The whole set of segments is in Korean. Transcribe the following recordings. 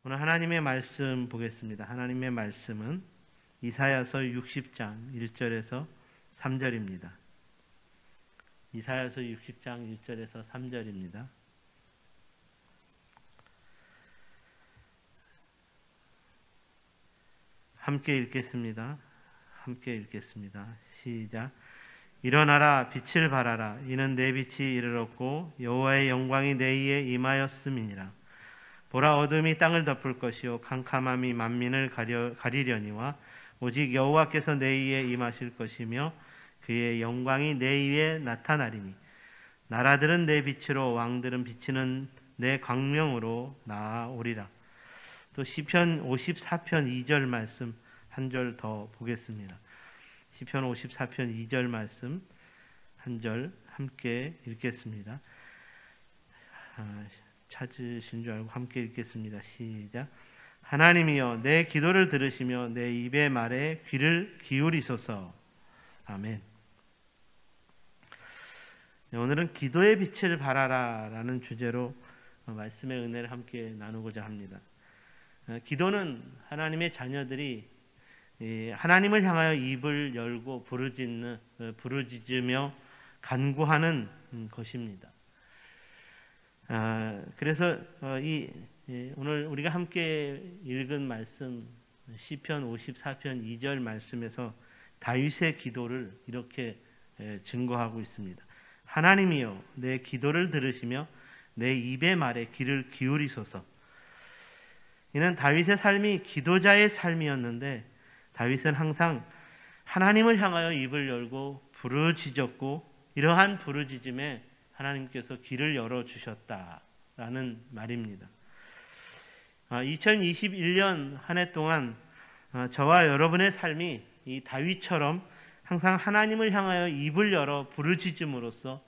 오늘 하나님의 말씀 보겠습니다. 하나님의 말씀은 이사야서 60장 1절에서 3절입니다. 이사야서 60장 1절에서 3절입니다. 함께 읽겠습니다. 시작. 일어나라, 빛을 발하라. 이는 내 빛이 이르렀고 여호와의 영광이 내 위에 임하였음이니라. 보라, 어둠이 땅을 덮을 것이요 캄캄함이 만민을 가리려니와 오직 여호와께서 내 위에 임하실 것이며 그의 영광이 내 위에 나타나리니 나라들은 내 빛으로 왕들은 비치는 내 광명으로 나아오리라. 또 시편 54편 2절 말씀 한 절 더 보겠습니다. 시편 54편 2절 말씀 한 절 함께 읽겠습니다. 찾으신 줄 알고 함께 읽겠습니다. 시작. 하나님이여, 내 기도를 들으시며 내 입의 말에 귀를 기울이소서. 아멘. 오늘은 기도의 빛을 발하라 라는 주제로 말씀의 은혜를 함께 나누고자 합니다. 기도는 하나님의 자녀들이 하나님을 향하여 입을 열고 부르짖으며 간구하는 것입니다. 그래서 오늘 우리가 함께 읽은 말씀 시편 54편 2절 말씀에서 다윗의 기도를 이렇게 증거하고 있습니다. 하나님이여, 내 기도를 들으시며 내 입의 말에 귀를 기울이소서. 이는 다윗의 삶이 기도자의 삶이었는데 다윗은 항상 하나님을 향하여 입을 열고 부르짖었고 이러한 부르짖음에 하나님께서 귀를 열어주셨다라는 말입니다. 2021년 한 해 동안 저와 여러분의 삶이 이 다윗처럼 항상 하나님을 향하여 입을 열어 부르짖음으로써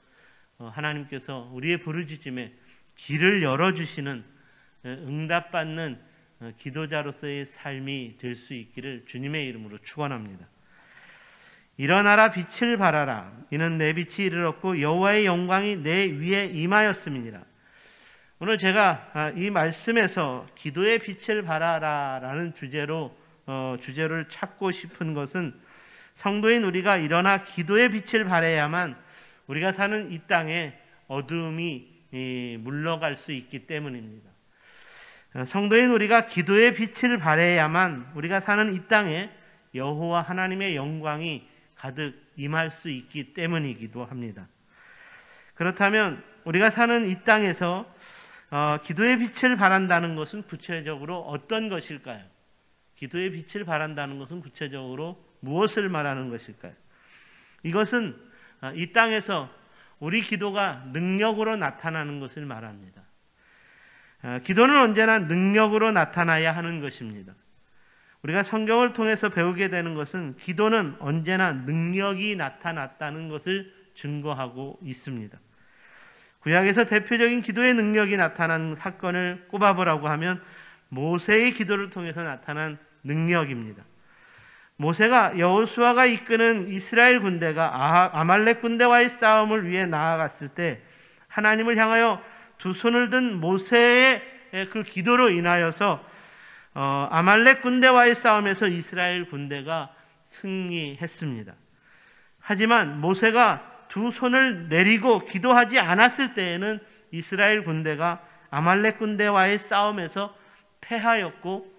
하나님께서 우리의 부르짖음에 귀를 열어주시는 응답받는 기도자로서의 삶이 될 수 있기를 주님의 이름으로 축원합니다. 일어나라, 빛을 발하라. 이는 내 빛이 이르렀고 여호와의 영광이 내 위에 임하였음이니라. 오늘 제가 이 말씀에서 기도의 빛을 발하라라는 주제를 찾고 싶은 것은 성도인 우리가 일어나 기도의 빛을 발해야만 우리가 사는 이 땅에 어둠이 물러갈 수 있기 때문입니다. 성도인 우리가 기도의 빛을 발해야만 우리가 사는 이 땅에 여호와 하나님의 영광이 가득 임할 수 있기 때문이기도 합니다. 그렇다면 우리가 사는 이 땅에서 기도의 빛을 발한다는 것은 구체적으로 어떤 것일까요? 기도의 빛을 발한다는 것은 구체적으로 무엇을 말하는 것일까요? 이것은 이 땅에서 우리 기도가 능력으로 나타나는 것을 말합니다. 기도는 언제나 능력으로 나타나야 하는 것입니다. 우리가 성경을 통해서 배우게 되는 것은 기도는 언제나 능력이 나타났다는 것을 증거하고 있습니다. 구약에서 대표적인 기도의 능력이 나타난 사건을 꼽아보라고 하면 모세의 기도를 통해서 나타난 능력입니다. 모세가 여호수아가 이끄는 이스라엘 군대가 아말렉 군대와의 싸움을 위해 나아갔을 때 하나님을 향하여 두 손을 든 모세의 그 기도로 인하여서 아말렉 군대와의 싸움에서 이스라엘 군대가 승리했습니다. 하지만 모세가 두 손을 내리고 기도하지 않았을 때에는 이스라엘 군대가 아말렉 군대와의 싸움에서 패하였고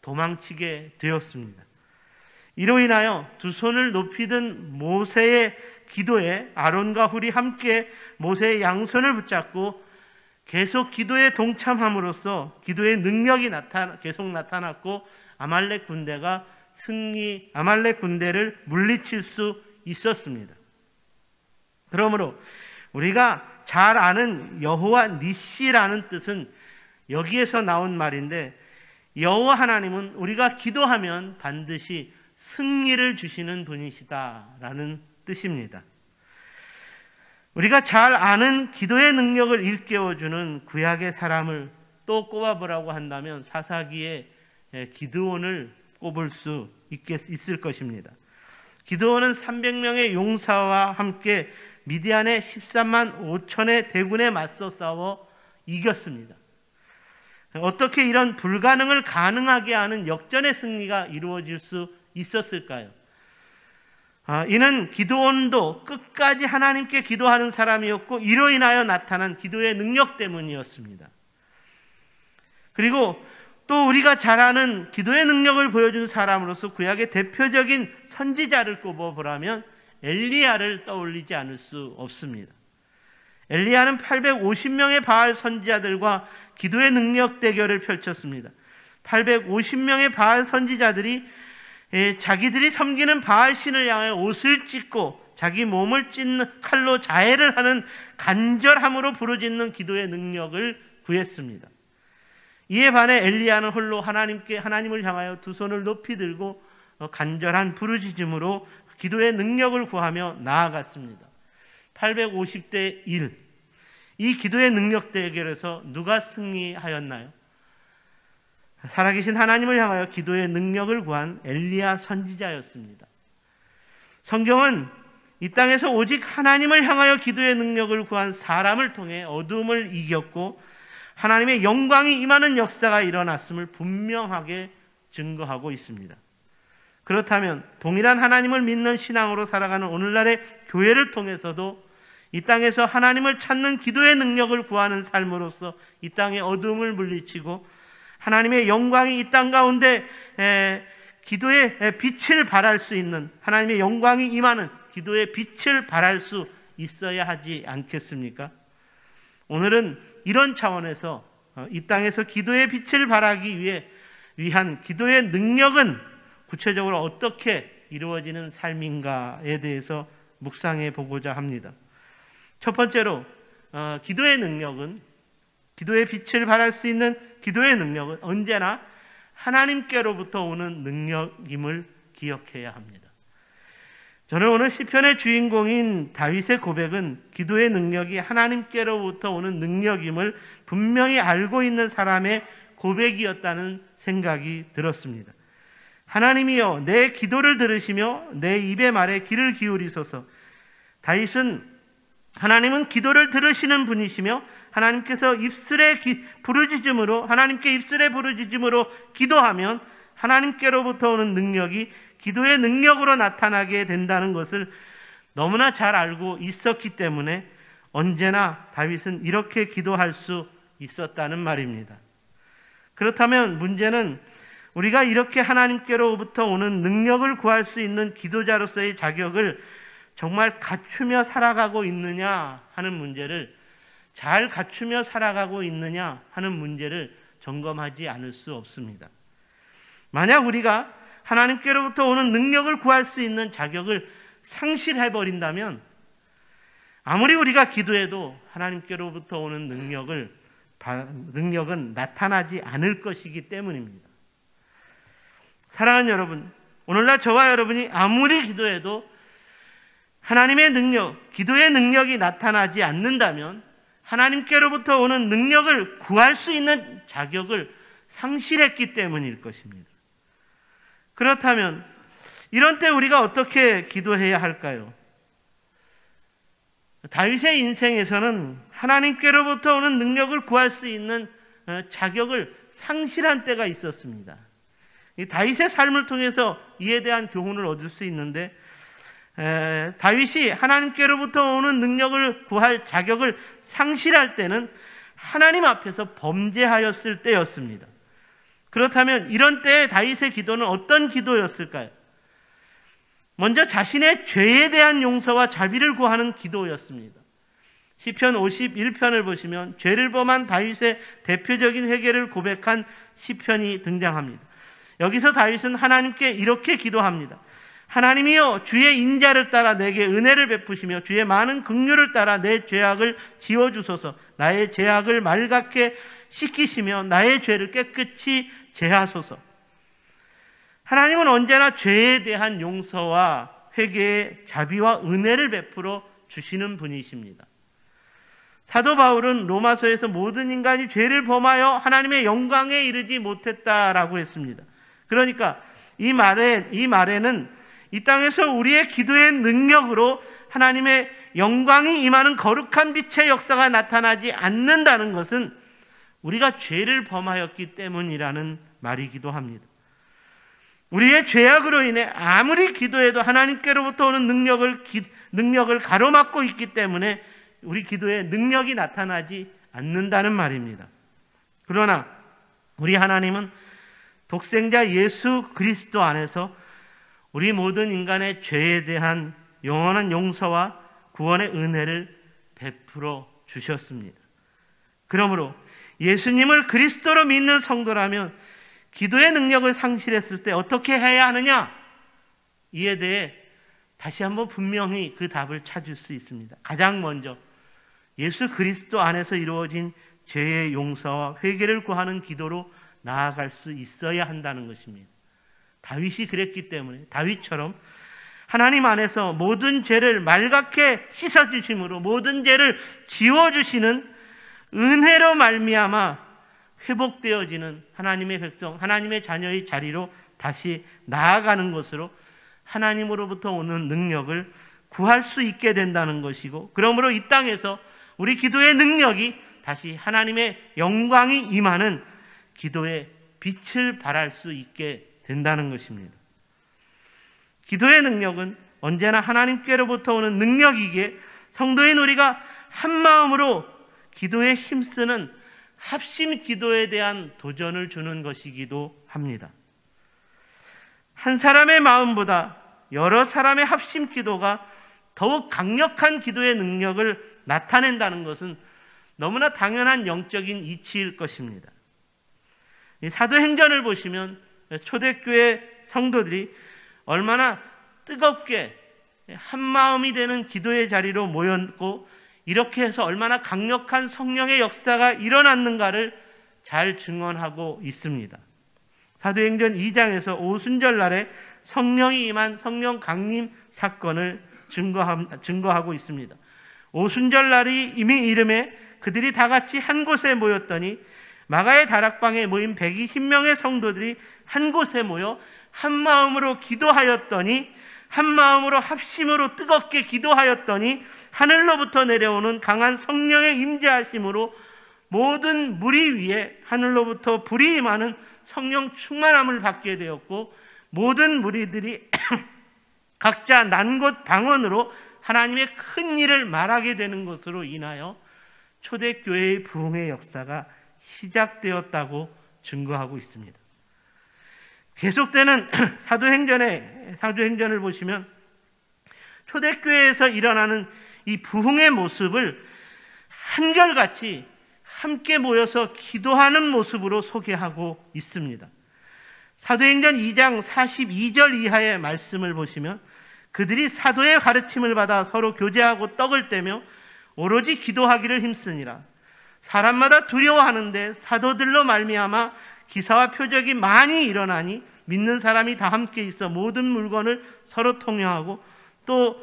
도망치게 되었습니다. 이로 인하여 두 손을 높이 든 모세의 기도에 아론과 훌이 함께 모세의 양손을 붙잡고 계속 기도에 동참함으로써 기도의 능력이 계속 나타났고 아말렉 군대를 물리칠 수 있었습니다. 그러므로 우리가 잘 아는 여호와 니시라는 뜻은 여기에서 나온 말인데 여호와 하나님은 우리가 기도하면 반드시 승리를 주시는 분이시다라는 뜻입니다. 우리가 잘 아는 기도의 능력을 일깨워주는 구약의 사람을 또 꼽아보라고 한다면 사사기의 기드온을 꼽을 수 있을 것입니다. 기드온은 300명의 용사와 함께 미디안의 13만 5천의 대군에 맞서 싸워 이겼습니다. 어떻게 이런 불가능을 가능하게 하는 역전의 승리가 이루어질 수 있었을까요? 이는 기드온도 끝까지 하나님께 기도하는 사람이었고 이로 인하여 나타난 기도의 능력 때문이었습니다. 그리고 또 우리가 잘 아는 기도의 능력을 보여준 사람으로서 구약의 대표적인 선지자를 꼽아보라면 엘리야를 떠올리지 않을 수 없습니다. 엘리야는 850명의 바알 선지자들과 기도의 능력 대결을 펼쳤습니다. 850명의 바알 선지자들이 자기들이 섬기는 바알 신을 향하여 옷을 찢고 자기 몸을 찢는 칼로 자해를 하는 간절함으로 부르짖는 기도의 능력을 구했습니다. 이에 반해 엘리야는 홀로 하나님을 향하여 두 손을 높이 들고 간절한 부르짖음으로 기도의 능력을 구하며 나아갔습니다. 850대 1. 이 기도의 능력 대결에서 누가 승리하였나요? 살아계신 하나님을 향하여 기도의 능력을 구한 엘리야 선지자였습니다. 성경은 이 땅에서 오직 하나님을 향하여 기도의 능력을 구한 사람을 통해 어둠을 이겼고 하나님의 영광이 임하는 역사가 일어났음을 분명하게 증거하고 있습니다. 그렇다면 동일한 하나님을 믿는 신앙으로 살아가는 오늘날의 교회를 통해서도 이 땅에서 하나님을 찾는 기도의 능력을 구하는 삶으로서 이 땅의 어둠을 물리치고 하나님의 영광이 이 땅 가운데 기도의 빛을 발할 수 있는, 하나님의 영광이 임하는 기도의 빛을 발할 수 있어야 하지 않겠습니까? 오늘은 이런 차원에서 이 땅에서 기도의 빛을 발하기 위한 기도의 능력은 구체적으로 어떻게 이루어지는 삶인가에 대해서 묵상해 보고자 합니다. 첫 번째로 기도의 능력은, 기도의 빛을 발할 수 있는 기도의 능력은 언제나 하나님께로부터 오는 능력임을 기억해야 합니다. 저는 오늘 시편의 주인공인 다윗의 고백은 기도의 능력이 하나님께로부터 오는 능력임을 분명히 알고 있는 사람의 고백이었다는 생각이 들었습니다. 하나님이여 내 기도를 들으시며 내 입의 말에 귀를 기울이소서. 하나님은 기도를 들으시는 분이시며 하나님께서 하나님께 입술의 부르짖음으로 기도하면 하나님께로부터 오는 능력이 기도의 능력으로 나타나게 된다는 것을 너무나 잘 알고 있었기 때문에 언제나 다윗은 이렇게 기도할 수 있었다는 말입니다. 그렇다면 문제는 우리가 이렇게 하나님께로부터 오는 능력을 구할 수 있는 기도자로서의 자격을 정말 갖추며 살아가고 있느냐 하는 문제를, 잘 갖추며 살아가고 있느냐 하는 문제를 점검하지 않을 수 없습니다. 만약 우리가 하나님께로부터 오는 능력을 구할 수 있는 자격을 상실해버린다면 아무리 우리가 기도해도 하나님께로부터 오는 능력은 나타나지 않을 것이기 때문입니다. 사랑하는 여러분, 오늘날 저와 여러분이 아무리 기도해도 하나님의 능력, 기도의 능력이 나타나지 않는다면 하나님께로부터 오는 능력을 구할 수 있는 자격을 상실했기 때문일 것입니다. 그렇다면 이런 때 우리가 어떻게 기도해야 할까요? 다윗의 인생에서는 하나님께로부터 오는 능력을 구할 수 있는 자격을 상실한 때가 있었습니다. 이 다윗의 삶을 통해서 이에 대한 교훈을 얻을 수 있는데, 다윗이 하나님께로부터 오는 능력을 구할 자격을 상실할 때는 하나님 앞에서 범죄하였을 때였습니다. 그렇다면 이런 때의 다윗의 기도는 어떤 기도였을까요? 먼저 자신의 죄에 대한 용서와 자비를 구하는 기도였습니다. 시편 51편을 보시면 죄를 범한 다윗의 대표적인 회개를 고백한 시편이 등장합니다. 여기서 다윗은 하나님께 이렇게 기도합니다. 하나님이여 주의 인자를 따라 내게 은혜를 베푸시며 주의 많은 긍휼을 따라 내 죄악을 지워주소서. 나의 죄악을 말갛게 씻기시며 나의 죄를 깨끗이 제하소서. 하나님은 언제나 죄에 대한 용서와 회개의 자비와 은혜를 베풀어 주시는 분이십니다. 사도 바울은 로마서에서 모든 인간이 죄를 범하여 하나님의 영광에 이르지 못했다라고 했습니다. 그러니까 이 말에는 이 땅에서 우리의 기도의 능력으로 하나님의 영광이 임하는 거룩한 빛의 역사가 나타나지 않는다는 것은 우리가 죄를 범하였기 때문이라는 말이기도 합니다. 우리의 죄악으로 인해 아무리 기도해도 하나님께로부터 오는 능력을 가로막고 있기 때문에 우리 기도에 능력이 나타나지 않는다는 말입니다. 그러나 우리 하나님은 독생자 예수 그리스도 안에서 우리 모든 인간의 죄에 대한 영원한 용서와 구원의 은혜를 베풀어 주셨습니다. 그러므로 예수님을 그리스도로 믿는 성도라면 기도의 능력을 상실했을 때 어떻게 해야 하느냐? 이에 대해 다시 한번 분명히 그 답을 찾을 수 있습니다. 가장 먼저 예수 그리스도 안에서 이루어진 죄의 용서와 회개를 구하는 기도로 나아갈 수 있어야 한다는 것입니다. 다윗이 그랬기 때문에 다윗처럼 하나님 안에서 모든 죄를 말갛게 씻어주심으로 모든 죄를 지워주시는 은혜로 말미암아 회복되어지는 하나님의 백성, 하나님의 자녀의 자리로 다시 나아가는 것으로 하나님으로부터 오는 능력을 구할 수 있게 된다는 것이고, 그러므로 이 땅에서 우리 기도의 능력이 다시 하나님의 영광이 임하는 기도의 빛을 발할 수 있게 된다는 것입니다. 기도의 능력은 언제나 하나님께로부터 오는 능력이기에 성도인 우리가 한 마음으로 기도에 힘쓰는 합심 기도에 대한 도전을 주는 것이기도 합니다. 한 사람의 마음보다 여러 사람의 합심 기도가 더욱 강력한 기도의 능력을 나타낸다는 것은 너무나 당연한 영적인 이치일 것입니다. 사도행전을 보시면 초대교회 성도들이 얼마나 뜨겁게 한 마음이 되는 기도의 자리로 모였고, 이렇게 해서 얼마나 강력한 성령의 역사가 일어났는가를 잘 증언하고 있습니다. 사도행전 2장에서 오순절 날에 성령이 임한 성령 강림 사건을 증거하고 있습니다. 오순절 날이 이미 이름에 그들이 다 같이 한 곳에 모였더니 마가의 다락방에 모인 120명의 성도들이 한 곳에 모여 한 마음으로 기도하였더니, 한 마음으로 합심으로 뜨겁게 기도하였더니 하늘로부터 내려오는 강한 성령의 임재하심으로 모든 무리 위에 하늘로부터 불이 임하는 성령 충만함을 받게 되었고, 모든 무리들이 각자 난 곳 방언으로 하나님의 큰 일을 말하게 되는 것으로 인하여 초대교회의 부흥의 역사가 시작되었다고 증거하고 있습니다. 계속되는 사도행전을 보시면 초대교회에서 일어나는 이 부흥의 모습을 한결같이 함께 모여서 기도하는 모습으로 소개하고 있습니다. 사도행전 2장 42절 이하의 말씀을 보시면 그들이 사도의 가르침을 받아 서로 교제하고 떡을 떼며 오로지 기도하기를 힘쓰니라. 사람마다 두려워하는데 사도들로 말미암아 기사와 표적이 많이 일어나니 믿는 사람이 다 함께 있어 모든 물건을 서로 통용하고 또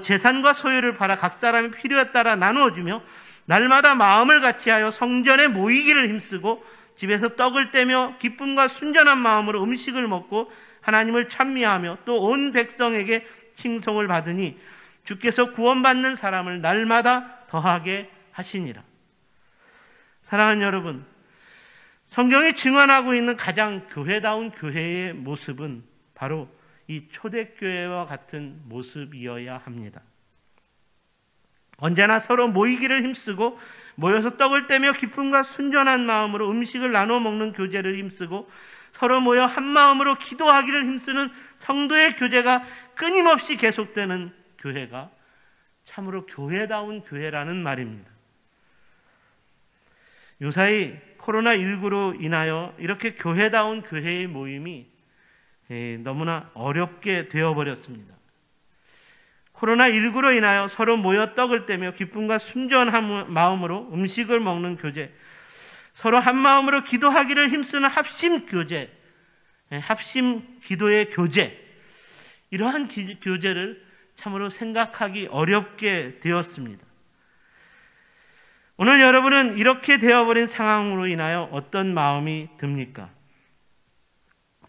재산과 소유를 팔아 각 사람의 필요에 따라 나누어주며 날마다 마음을 같이하여 성전에 모이기를 힘쓰고 집에서 떡을 떼며 기쁨과 순전한 마음으로 음식을 먹고 하나님을 찬미하며 또 온 백성에게 칭송을 받으니 주께서 구원받는 사람을 날마다 더하게 하시니라. 사랑하는 여러분, 성경이 증언하고 있는 가장 교회다운 교회의 모습은 바로 이 초대교회와 같은 모습이어야 합니다. 언제나 서로 모이기를 힘쓰고 모여서 떡을 떼며 기쁨과 순전한 마음으로 음식을 나눠 먹는 교제를 힘쓰고 서로 모여 한 마음으로 기도하기를 힘쓰는 성도의 교제가 끊임없이 계속되는 교회가 참으로 교회다운 교회라는 말입니다. 요사이 코로나19로 인하여 이렇게 교회다운 교회의 모임이 너무나 어렵게 되어버렸습니다. 코로나19로 인하여 서로 모여 떡을 떼며 기쁨과 순전한 마음으로 음식을 먹는 교제, 서로 한 마음으로 기도하기를 힘쓰는 합심 교제, 합심 기도의 교제, 이러한 교제를 참으로 생각하기 어렵게 되었습니다. 오늘 여러분은 이렇게 되어버린 상황으로 인하여 어떤 마음이 듭니까?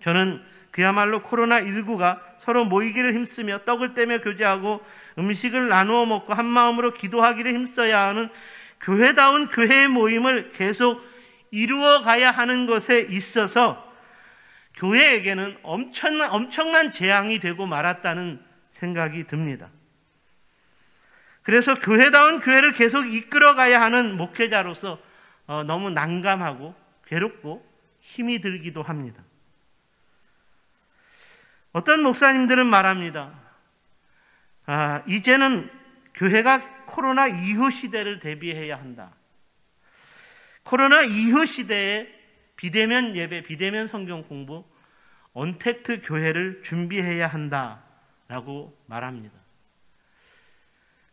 저는 그야말로 코로나19가 서로 모이기를 힘쓰며 떡을 떼며 교제하고 음식을 나누어 먹고 한 마음으로 기도하기를 힘써야 하는 교회다운 교회의 모임을 계속 이루어가야 하는 것에 있어서 교회에게는 엄청난 재앙이 되고 말았다는 생각이 듭니다. 그래서 교회다운 교회를 계속 이끌어가야 하는 목회자로서 너무 난감하고 괴롭고 힘이 들기도 합니다. 어떤 목사님들은 말합니다. 이제는 교회가 코로나 이후 시대를 대비해야 한다. 코로나 이후 시대에 비대면 예배, 비대면 성경 공부, 언택트 교회를 준비해야 한다라고 말합니다.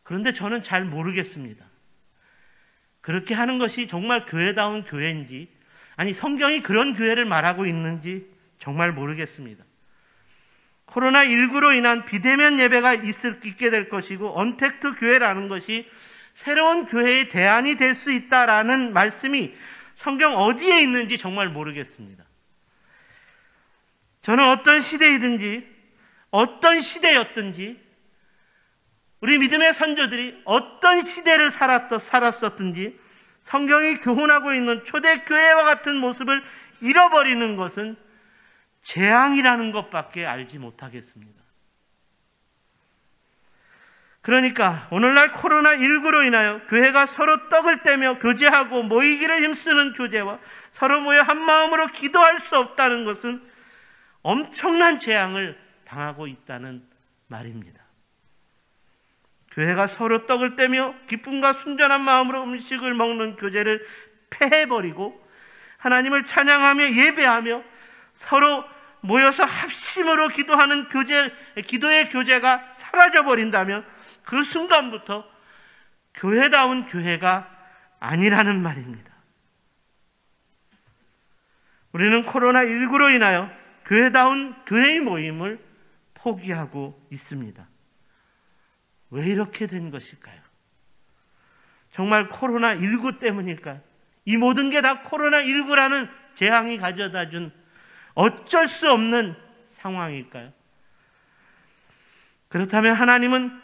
그런데 저는 잘 모르겠습니다. 그렇게 하는 것이 정말 교회다운 교회인지, 아니 성경이 그런 교회를 말하고 있는지 정말 모르겠습니다. 코로나19로 인한 비대면 예배가 있게 될 것이고 언택트 교회라는 것이 새로운 교회의 대안이 될 수 있다라는 말씀이 성경 어디에 있는지 정말 모르겠습니다. 저는 어떤 시대이든지 어떤 시대였든지 우리 믿음의 선조들이 어떤 시대를 살았었든지 성경이 교훈하고 있는 초대교회와 같은 모습을 잃어버리는 것은 재앙이라는 것밖에 알지 못하겠습니다. 그러니까 오늘날 코로나19로 인하여 교회가 서로 떡을 떼며 교제하고 모이기를 힘쓰는 교제와 서로 모여 한마음으로 기도할 수 없다는 것은 엄청난 재앙을 당하고 있다는 말입니다. 교회가 서로 떡을 떼며 기쁨과 순전한 마음으로 음식을 먹는 교제를 폐해버리고 하나님을 찬양하며 예배하며 서로 모여서 합심으로 기도하는 기도의 교제가 사라져버린다면 그 순간부터 교회다운 교회가 아니라는 말입니다. 우리는 코로나19로 인하여 교회다운 교회의 모임을 포기하고 있습니다. 왜 이렇게 된 것일까요? 정말 코로나19 때문일까요? 이 모든 게 다 코로나19라는 재앙이 가져다 준 어쩔 수 없는 상황일까요? 그렇다면 하나님은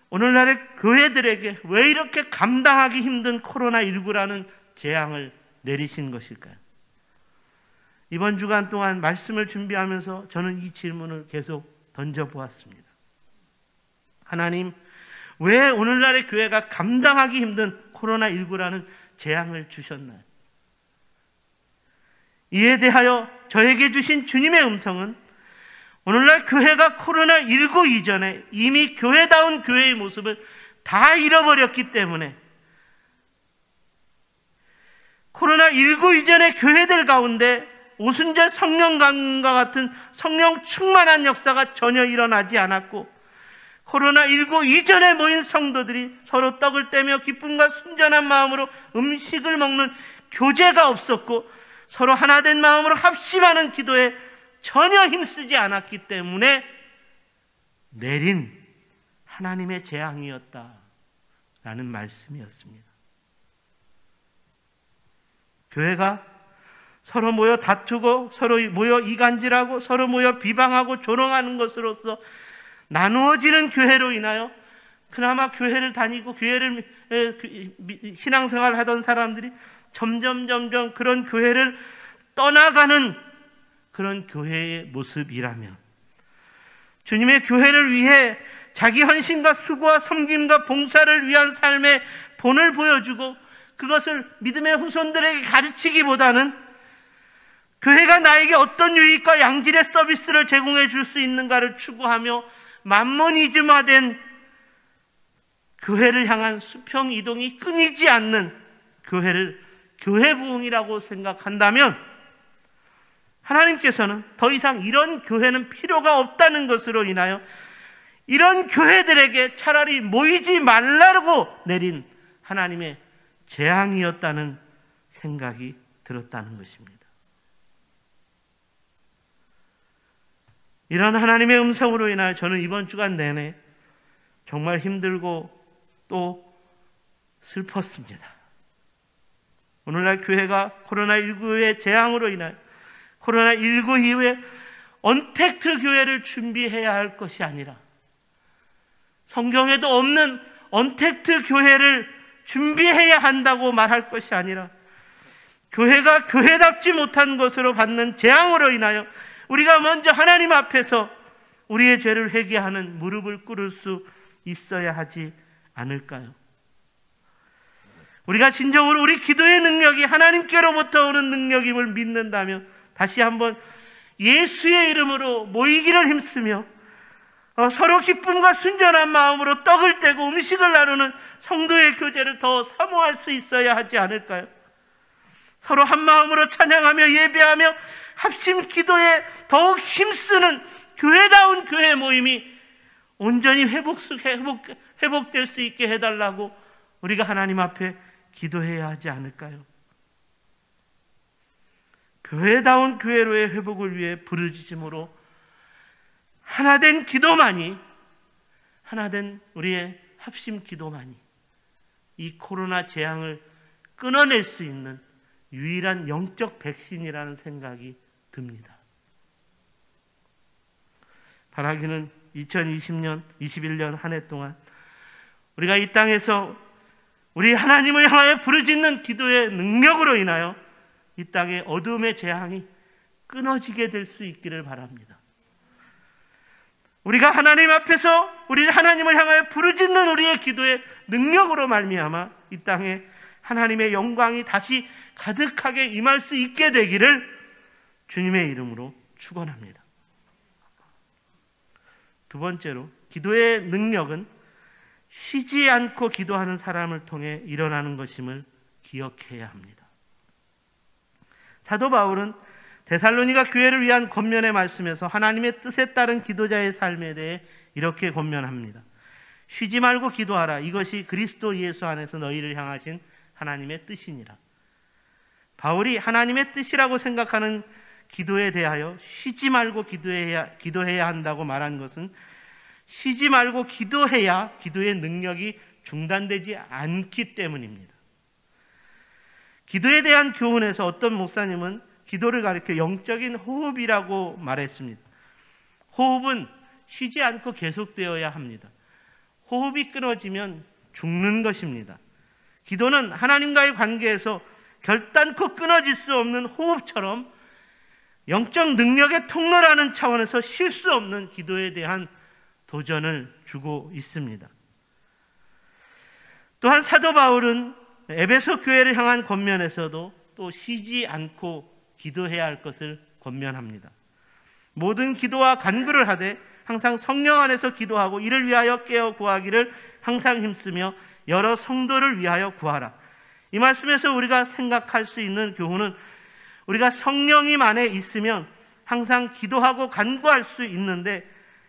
오늘날의 교회들에게 왜 이렇게 감당하기 힘든 코로나19라는 재앙을 내리신 것일까요? 이번 주간 동안 말씀을 준비하면서 저는 이 질문을 계속 던져보았습니다. 하나님, 왜 오늘날의 교회가 감당하기 힘든 코로나19라는 재앙을 주셨나요? 이에 대하여 저에게 주신 주님의 음성은 오늘날 교회가 코로나19 이전에 이미 교회다운 교회의 모습을 다 잃어버렸기 때문에 코로나19 이전의 교회들 가운데 오순절 성령감과 같은 성령 충만한 역사가 전혀 일어나지 않았고 코로나19 이전에 모인 성도들이 서로 떡을 떼며 기쁨과 순전한 마음으로 음식을 먹는 교제가 없었고 서로 하나된 마음으로 합심하는 기도에 전혀 힘쓰지 않았기 때문에 내린 하나님의 재앙이었다라는 말씀이었습니다. 교회가 서로 모여 다투고 서로 모여 이간질하고 서로 모여 비방하고 조롱하는 것으로서 나누어지는 교회로 인하여 그나마 교회를 다니고 교회를 신앙생활을 하던 사람들이 점점 그런 교회를 떠나가는 그런 교회의 모습이라면 주님의 교회를 위해 자기 헌신과 수고와 섬김과 봉사를 위한 삶의 본을 보여주고 그것을 믿음의 후손들에게 가르치기보다는 교회가 나에게 어떤 유익과 양질의 서비스를 제공해 줄 수 있는가를 추구하며 만모니즘화된 교회를 향한 수평 이동이 끊이지 않는 교회를 교회 부흥이라고 생각한다면 하나님께서는 더 이상 이런 교회는 필요가 없다는 것으로 인하여 이런 교회들에게 차라리 모이지 말라고 내린 하나님의 재앙이었다는 생각이 들었다는 것입니다. 이런 하나님의 음성으로 인하여 저는 이번 주간 내내 정말 힘들고 또 슬펐습니다. 오늘날 교회가 코로나19의 재앙으로 인하여 코로나19 이후에 언택트 교회를 준비해야 할 것이 아니라 성경에도 없는 언택트 교회를 준비해야 한다고 말할 것이 아니라 교회가 교회답지 못한 것으로 받는 재앙으로 인하여 우리가 먼저 하나님 앞에서 우리의 죄를 회개하는 무릎을 꿇을 수 있어야 하지 않을까요? 우리가 진정으로 우리 기도의 능력이 하나님께로부터 오는 능력임을 믿는다면 다시 한번 예수의 이름으로 모이기를 힘쓰며 서로 기쁨과 순전한 마음으로 떡을 떼고 음식을 나누는 성도의 교제를 더 사모할 수 있어야 하지 않을까요? 서로 한 마음으로 찬양하며 예배하며 합심 기도에 더욱 힘쓰는 교회다운 교회 모임이 온전히 회복될 수 있게 해달라고 우리가 하나님 앞에 기도해야 하지 않을까요? 교회다운 교회로의 회복을 위해 부르짖음으로 하나된 기도만이, 하나된 우리의 합심 기도만이 이 코로나 재앙을 끊어낼 수 있는 유일한 영적 백신이라는 생각이 듭니다. 바라기는 2020년, 21년 한 해 동안 우리가 이 땅에서 우리 하나님을 향하여 부르짖는 기도의 능력으로 인하여 이 땅의 어둠의 재앙이 끊어지게 될 수 있기를 바랍니다. 우리가 하나님 앞에서 우리 하나님을 향하여 부르짖는 우리의 기도의 능력으로 말미암아 이 땅에 하나님의 영광이 다시 가득하게 임할 수 있게 되기를 주님의 이름으로 축원합니다. 두 번째로, 기도의 능력은 쉬지 않고 기도하는 사람을 통해 일어나는 것임을 기억해야 합니다. 사도 바울은 데살로니가 교회를 위한 권면의 말씀에서 하나님의 뜻에 따른 기도자의 삶에 대해 이렇게 권면합니다. 쉬지 말고 기도하라. 이것이 그리스도 예수 안에서 너희를 향하신 하나님의 뜻이니라. 바울이 하나님의 뜻이라고 생각하는 기도에 대하여 쉬지 말고 기도해야 한다고 말한 것은 쉬지 말고 기도해야 기도의 능력이 중단되지 않기 때문입니다. 기도에 대한 교훈에서 어떤 목사님은 기도를 가리켜 영적인 호흡이라고 말했습니다. 호흡은 쉬지 않고 계속되어야 합니다. 호흡이 끊어지면 죽는 것입니다. 기도는 하나님과의 관계에서 결단코 끊어질 수 없는 호흡처럼 영적 능력의 통로라는 차원에서 쉴 수 없는 기도에 대한 도전을 주고 있습니다. 또한 사도 바울은 에베소 교회를 향한 권면에서도 또 쉬지 않고 기도해야 할 것을 권면합니다. 모든 기도와 간구를 하되 항상 성령 안에서 기도하고 이를 위하여 깨어 구하기를 항상 힘쓰며 여러 성도를 위하여 구하라. 이 말씀에서 우리가 생각할 수 있는 교훈은 우리가 성령님 안에 있으면 항상 기도하고 간구할 수 있는데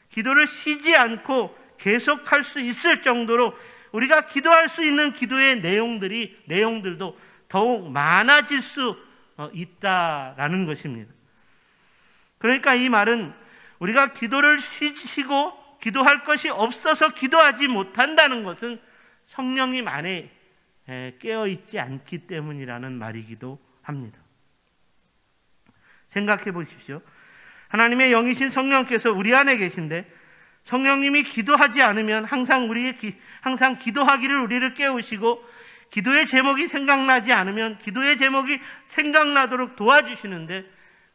기도를 쉬지 않고 계속할 수 있을 정도로 우리가 기도할 수 있는 기도의 내용들도 더욱 많아질 수 있다라는 것입니다. 그러니까 이 말은 우리가 기도를 쉬고 기도할 것이 없어서 기도하지 못한다는 것은 성령님 안에 깨어있지 않기 때문이라는 말이기도 합니다. 생각해 보십시오. 하나님의 영이신 성령께서 우리 안에 계신데 성령님이 기도하지 않으면 항상 기도하기를 우리를 깨우시고 기도의 제목이 생각나지 않으면 기도의 제목이 생각나도록 도와주시는데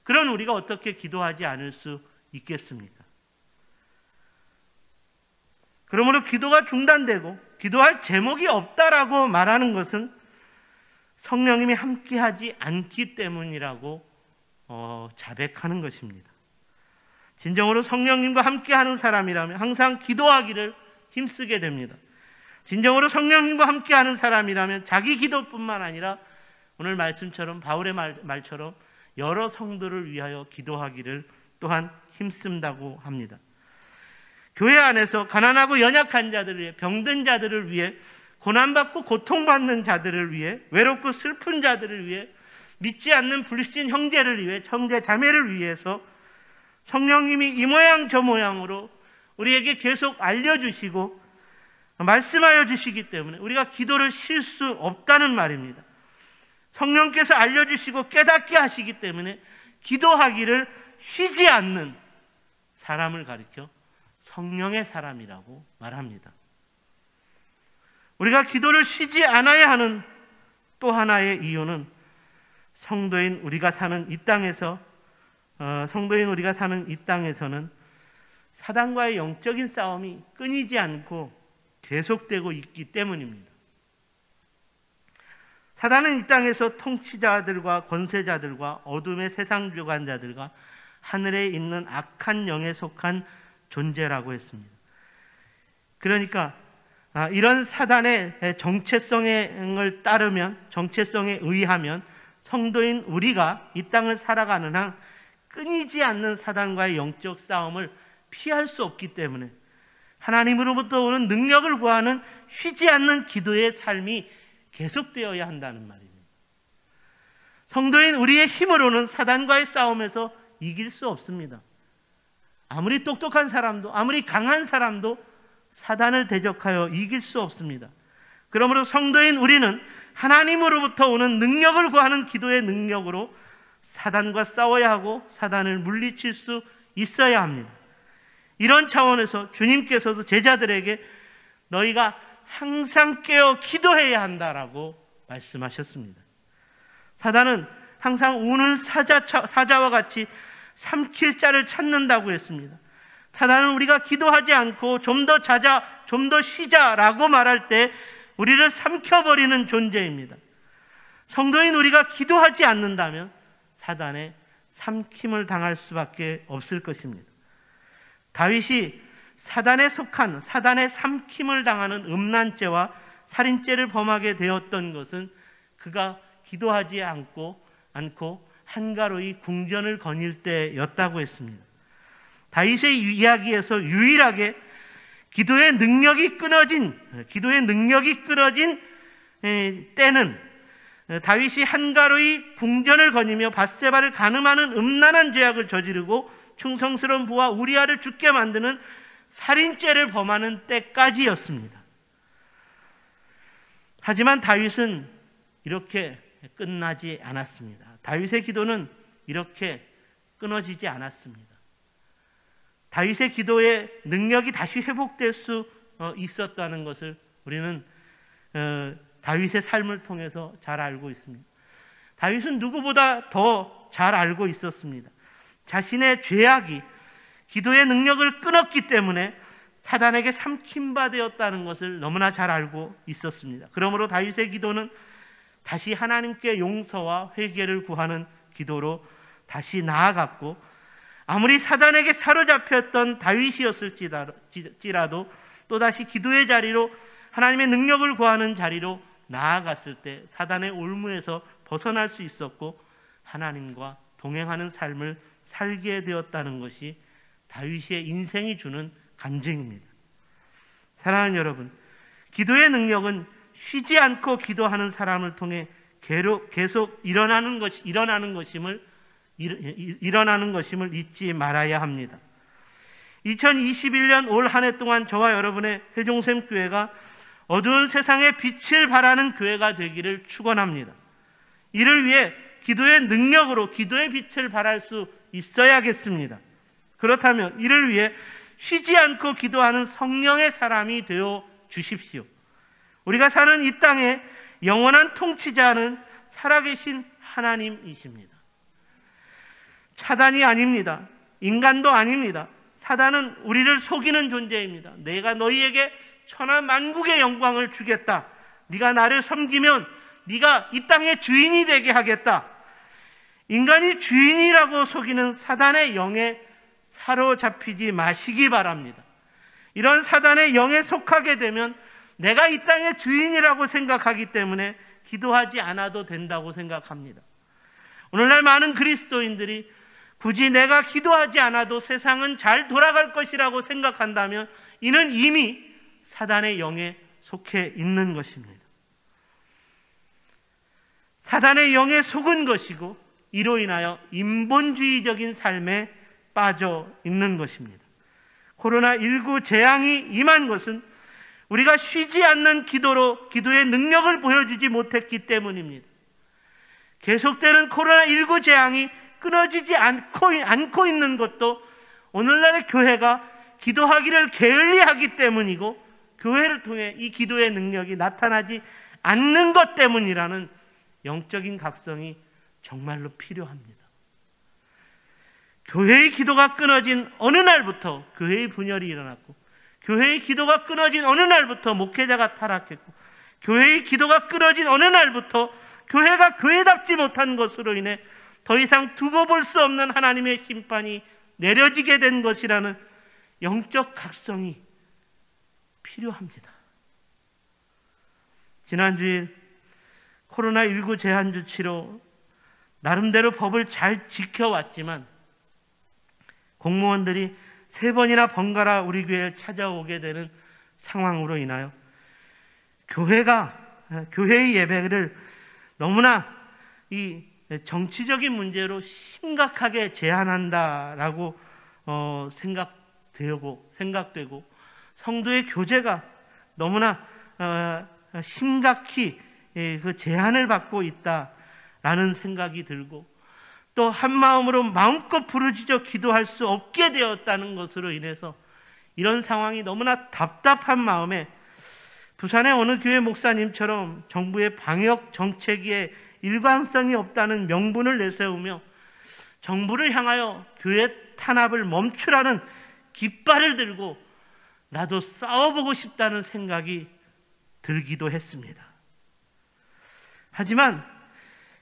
그런 우리가 어떻게 기도하지 않을 수 있겠습니까? 그러므로 기도가 중단되고 기도할 제목이 없다라고 말하는 것은 성령님이 함께하지 않기 때문이라고 자백하는 것입니다. 진정으로 성령님과 함께하는 사람이라면 항상 기도하기를 힘쓰게 됩니다. 진정으로 성령님과 함께하는 사람이라면 자기 기도뿐만 아니라 오늘 말씀처럼 바울의 말처럼 여러 성도를 위하여 기도하기를 또한 힘쓴다고 합니다. 교회 안에서 가난하고 연약한 자들을 위해, 병든 자들을 위해, 고난받고 고통받는 자들을 위해, 외롭고 슬픈 자들을 위해, 믿지 않는 불신 형제를 위해, 형제 자매를 위해서 성령님이 이 모양 저 모양으로 우리에게 계속 알려주시고 말씀하여 주시기 때문에 우리가 기도를 쉴 수 없다는 말입니다. 성령께서 알려주시고 깨닫게 하시기 때문에 기도하기를 쉬지 않는 사람을 가리켜 성령의 사람이라고 말합니다. 우리가 기도를 쉬지 않아야 하는 또 하나의 이유는 성도인 우리가 사는 이 땅에서는 사단과의 영적인 싸움이 끊이지 않고 계속되고 있기 때문입니다. 사단은 이 땅에서 통치자들과 권세자들과 어둠의 세상 주관자들과 하늘에 있는 악한 영에 속한 존재라고 했습니다. 그러니까 이런 사단의 정체성에 의하면 성도인 우리가 이 땅을 살아가는 한 끊이지 않는 사단과의 영적 싸움을 피할 수 없기 때문에 하나님으로부터 오는 능력을 구하는 쉬지 않는 기도의 삶이 계속되어야 한다는 말입니다. 성도인 우리의 힘으로는 사단과의 싸움에서 이길 수 없습니다. 아무리 똑똑한 사람도, 아무리 강한 사람도 사단을 대적하여 이길 수 없습니다. 그러므로 성도인 우리는 하나님으로부터 오는 능력을 구하는 기도의 능력으로 사단과 싸워야 하고 사단을 물리칠 수 있어야 합니다. 이런 차원에서 주님께서도 제자들에게 너희가 항상 깨어 기도해야 한다라고 말씀하셨습니다. 사단은 항상 우는 사자와 같이 삼킬 자를 찾는다고 했습니다. 사단은 우리가 기도하지 않고 좀 더 자자, 좀 더 쉬자라고 말할 때 우리를 삼켜버리는 존재입니다. 성도인 우리가 기도하지 않는다면 사단의 삼킴을 당할 수밖에 없을 것입니다. 다윗이 사단에 속한 사단의 삼킴을 당하는 음란죄와 살인죄를 범하게 되었던 것은 그가 기도하지 않고 한가로이 궁전을 거닐 때였다고 했습니다. 다윗의 이야기에서 유일하게 기도의 능력이 끊어진 때는 다윗이 한가로이 궁전을 거니며 밧세바를 간음하는 음란한 죄악을 저지르고 충성스러운 부하 우리아를 죽게 만드는 살인죄를 범하는 때까지였습니다. 하지만 다윗은 이렇게 끝나지 않았습니다. 다윗의 기도는 이렇게 끊어지지 않았습니다. 다윗의 기도의 능력이 다시 회복될 수 있었다는 것을 우리는 다윗의 삶을 통해서 잘 알고 있습니다. 다윗은 누구보다 더 잘 알고 있었습니다. 자신의 죄악이 기도의 능력을 끊었기 때문에 사단에게 삼킴바 되었다는 것을 너무나 잘 알고 있었습니다. 그러므로 다윗의 기도는 다시 하나님께 용서와 회개를 구하는 기도로 다시 나아갔고, 아무리 사단에게 사로잡혔던 다윗이었을지라도 또다시 기도의 자리로, 하나님의 능력을 구하는 자리로 나아갔을 때 사단의 올무에서 벗어날 수 있었고 하나님과 동행하는 삶을 살게 되었다는 것이 다윗의 인생이 주는 간증입니다. 사랑하는 여러분, 기도의 능력은 쉬지 않고 기도하는 사람을 통해 계속 일어나는 것임을 잊지 말아야 합니다. 2021년 올 한 해 동안 저와 여러분의 회종샘 교회가 어두운 세상에 빛을 발하는 교회가 되기를 축원합니다. 이를 위해 기도의 능력으로 기도의 빛을 발할 수 있어야겠습니다. 그렇다면 이를 위해 쉬지 않고 기도하는 성령의 사람이 되어 주십시오. 우리가 사는 이 땅에 영원한 통치자는 살아계신 하나님이십니다. 사단이 아닙니다. 인간도 아닙니다. 사단은 우리를 속이는 존재입니다. 내가 너희에게 천하 만국의 영광을 주겠다. 네가 나를 섬기면 네가 이 땅의 주인이 되게 하겠다. 인간이 주인이라고 속이는 사단의 영에 사로잡히지 마시기 바랍니다. 이런 사단의 영에 속하게 되면 내가 이 땅의 주인이라고 생각하기 때문에 기도하지 않아도 된다고 생각합니다. 오늘날 많은 그리스도인들이 굳이 내가 기도하지 않아도 세상은 잘 돌아갈 것이라고 생각한다면 이는 이미 사단의 영에 속해 있는 것입니다. 사단의 영에 속은 것이고 이로 인하여 인본주의적인 삶에 빠져 있는 것입니다. 코로나19 재앙이 임한 것은 우리가 쉬지 않는 기도로 기도의 능력을 보여주지 못했기 때문입니다. 계속되는 코로나19 재앙이 끊어지지 않고 있는 것도 오늘날의 교회가 기도하기를 게을리하기 때문이고 교회를 통해 이 기도의 능력이 나타나지 않는 것 때문이라는 영적인 각성이 정말로 필요합니다. 교회의 기도가 끊어진 어느 날부터 교회의 분열이 일어났고, 교회의 기도가 끊어진 어느 날부터 목회자가 타락했고, 교회의 기도가 끊어진 어느 날부터 교회가 교회답지 못한 것으로 인해 더 이상 두고 볼 수 없는 하나님의 심판이 내려지게 된 것이라는 영적 각성이 필요합니다. 지난주일 코로나19 제한 조치로 나름대로 법을 잘 지켜왔지만 공무원들이 3번이나 번갈아 우리 교회를 찾아오게 되는 상황으로 인하여 교회의 예배를 너무나 이 정치적인 문제로 심각하게 제한한다라고 생각되고 성도의 교제가 너무나 심각히 그 제한을 받고 있다라는 생각이 들고, 또 한마음으로 마음껏 부르짖어 기도할 수 없게 되었다는 것으로 인해서 이런 상황이 너무나 답답한 마음에 부산의 어느 교회 목사님처럼 정부의 방역 정책에 일관성이 없다는 명분을 내세우며 정부를 향하여 교회 탄압을 멈추라는 깃발을 들고 나도 싸워보고 싶다는 생각이 들기도 했습니다. 하지만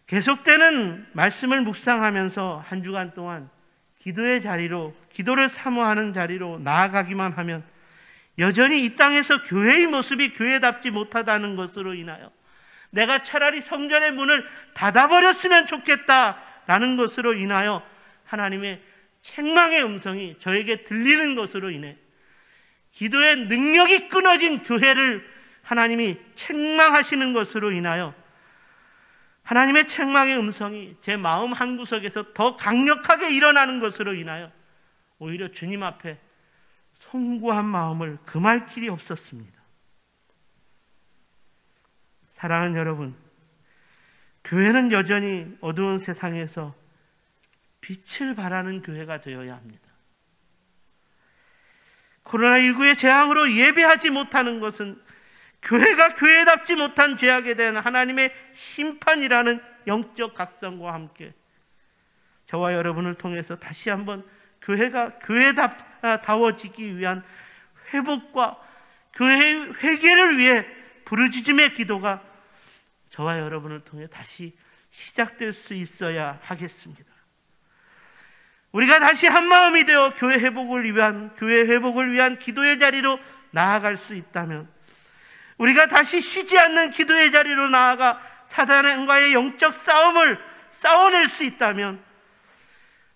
계속되는 말씀을 묵상하면서 한 주간 동안 기도를 사모하는 자리로 나아가기만 하면 여전히 이 땅에서 교회의 모습이 교회답지 못하다는 것으로 인하여 내가 차라리 성전의 문을 닫아버렸으면 좋겠다라는 것으로 인하여 하나님의 책망의 음성이 저에게 들리는 것으로 인해 기도의 능력이 끊어진 교회를 하나님이 책망하시는 것으로 인하여 하나님의 책망의 음성이 제 마음 한구석에서 더 강력하게 일어나는 것으로 인하여 오히려 주님 앞에 송구한 마음을 금할 길이 없었습니다. 사랑하는 여러분, 교회는 여전히 어두운 세상에서 빛을 발하는 교회가 되어야 합니다. 코로나19의 재앙으로 예배하지 못하는 것은 교회가 교회답지 못한 죄악에 대한 하나님의 심판이라는 영적 각성과 함께 저와 여러분을 통해서 다시 한번 교회가 교회다워지기 위한 회복과 교회의 회개를 위해 부르짖음의 기도가 저와 여러분을 통해 다시 시작될 수 있어야 하겠습니다. 우리가 다시 한마음이 되어 교회 회복을 위한 기도의 자리로 나아갈 수 있다면, 우리가 다시 쉬지 않는 기도의 자리로 나아가 사단과의 영적 싸움을 싸워낼 수 있다면,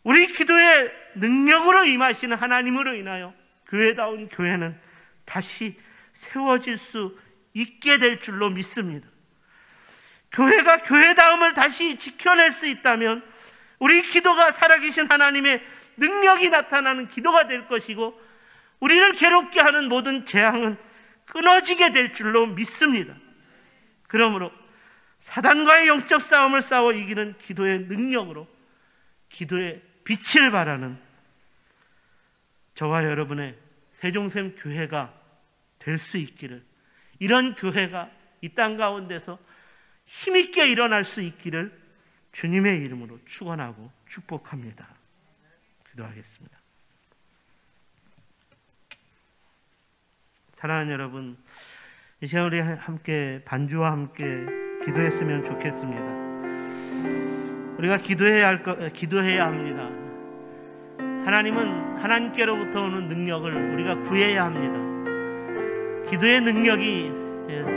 우리 기도의 능력으로 임하시는 하나님으로 인하여 교회다운 교회는 다시 세워질 수 있게 될 줄로 믿습니다. 교회가 교회다움을 다시 지켜낼 수 있다면 우리 기도가 살아계신 하나님의 능력이 나타나는 기도가 될 것이고, 우리를 괴롭게 하는 모든 재앙은 끊어지게 될 줄로 믿습니다. 그러므로 사단과의 영적 싸움을 싸워 이기는 기도의 능력으로 기도의 빛을 발하는 저와 여러분의 세종샘 교회가 될 수 있기를, 이런 교회가 이 땅 가운데서 힘있게 일어날 수 있기를 주님의 이름으로 축원하고 축복합니다. 기도하겠습니다. 사랑하는 여러분, 이 시간 우리 함께 반주와 함께 기도했으면 좋겠습니다. 우리가 기도해야 합니다. 하나님은 하나님께로부터 오는 능력을 우리가 구해야 합니다. 기도의 능력이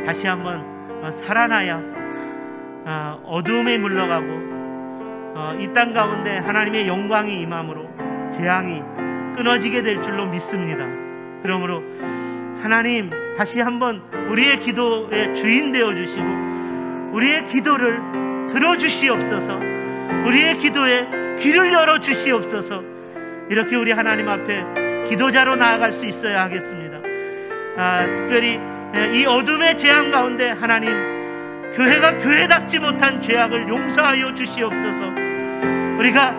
다시 한번 살아나야 어두움에 물러가고 이 땅 가운데 하나님의 영광이 임함으로 재앙이 끊어지게 될 줄로 믿습니다. 그러므로 하나님, 다시 한번 우리의 기도의 주인 되어 주시고 우리의 기도를 들어주시옵소서. 우리의 기도에 귀를 열어 주시옵소서. 이렇게 우리 하나님 앞에 기도자로 나아갈 수 있어야 하겠습니다. 특별히 이 어둠의 재앙 가운데 하나님, 교회가 교회답지 못한 죄악을 용서하여 주시옵소서. 우리가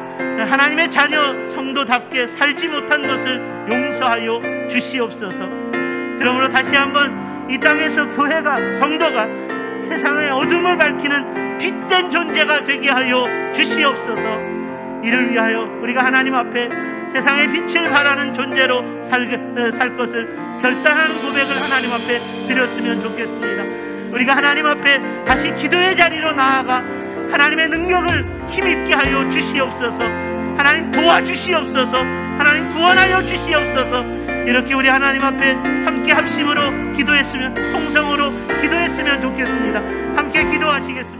하나님의 자녀 성도답게 살지 못한 것을 용서하여 주시옵소서. 그러므로 다시 한번 이 땅에서 교회가, 성도가 세상의 어둠을 밝히는 빛된 존재가 되게 하여 주시옵소서. 이를 위하여 우리가 하나님 앞에 세상의 빛을 발하는 존재로 살 것을 결단하는 고백을 하나님 앞에 드렸으면 좋겠습니다. 우리가 하나님 앞에 다시 기도의 자리로 나아가 하나님의 능력을 힘입게 하여 주시옵소서. 하나님 도와주시옵소서. 하나님 구원하여 주시옵소서. 이렇게 우리 하나님 앞에 함께 합심으로 기도했으면, 통성으로 기도했으면 좋겠습니다. 함께 기도하시겠습니다.